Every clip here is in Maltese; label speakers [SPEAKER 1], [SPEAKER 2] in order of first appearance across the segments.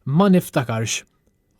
[SPEAKER 1] ma niftakarx.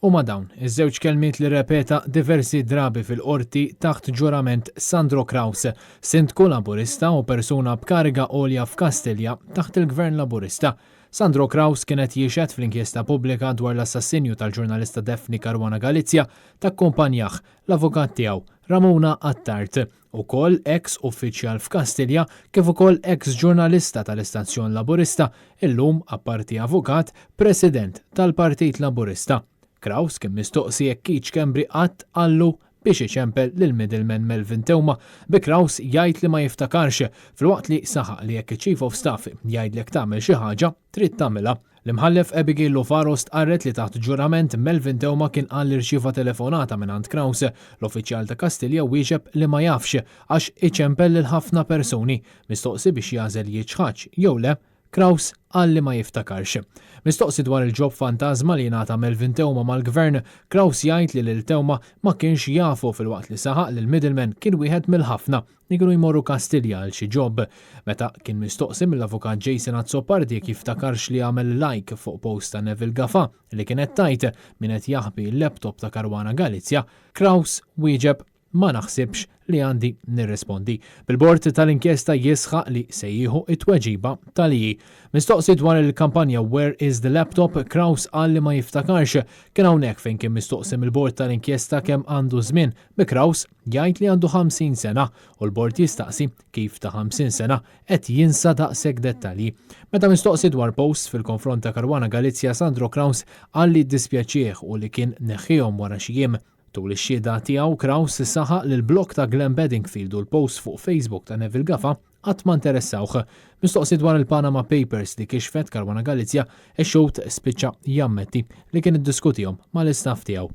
[SPEAKER 1] U ma dawn, iż-żewġ kelmiet li repeta diversi drabi fil-qorti taħt ġurament Sandro Kraus, sindku laburista u persuna b'kariga għolja f'Kastilja taħt il-Gvern Laburista. Sandro Kraus kienet jiexed fl-inkjesta pubblika dwar l-assassinju tal-ġurnalista Daphne Caruana Galizia takkumpanjah l-avukat tiegħu Ramona Attart, ukoll ex uffiċjal f'Kastilja kif ukoll ex ġurnalista tal-Istazzjon Laburista, illum apparti avukat President tal-Partit Laburista. Kraus kien mistoqsi jekk Keith Schembri qatt għallu biex iċempel lil middleman Melvin Teuma bi Kraus jgħid li ma jiftakarx filwaqt li saħaq li jekk Chief of Staff jgħidlek tagħmel xi ħaġa trid tagħmilha. L-imħallef Abigail Lofaros tqarret li taħt ġurament Melvin Teuma kien qal li rċieva telefonata mingħand Kraus, l-uffiċjal ta' Kastilja wieġeb li ma jafx għax iċempel lil ħafna persuni, mistoqsi biex jażel jiġħaġ jew le, Kraus qal li ma jiftakarx. Mistoqsi dwar il-ġob fantażma li jingħata Melvin Teuma mal-Gvern, Kraus jgħid li lil Teuma ma kienx jafu filwaqt li saħaq li l-middleman kien wieħed mill-ħafna li kienu jmorru Kastilja għal xi ġob. Meta kien mistoqsi mill-avukat Jason Azzopardi jekk jiftakarx li għamel like fuq post ta' Neville Gaffa li kienet tajt min qed jaħbi l-laptop ta' Caruana Galizia, Kraus wieġeb ma naħsibx li għandi nirrespondi. Bil-bord tal-inkjesta jisħaq li se jieħu it-tweġiba tal-i. Mistoqsi dwar il-kampanja Where is the laptop, Kraus qal li ma jiftakarx. Kien hawnhekk fejn kien mistoqsi mill-bord tal-inkjesta kemm għandu żmien bi Kraus jgħid li għandu 50 sena u l-bord jistaqsi kif ta' 50 sena qed jinsa daqshekk dettalji. Meta mistoqsi dwar post fil-konfront ta' Caruana Galizia, Sandro Kraus qal li ddispjaċih u li kien neħħihom wara xi jiem. Tul ix-xhieda tiegħu Kraus saħaq li l-blog ta' Glenn Bedingfield u l-post fuq Facebook ta' Neville Gaffa qatt ma interessawh. Mistoqsi dwar il-Panama Papers li kixfet Caruana Galizia, ix-xogħol spiċċa jammetti li kien iddiskutihom mal-istaff tiegħu.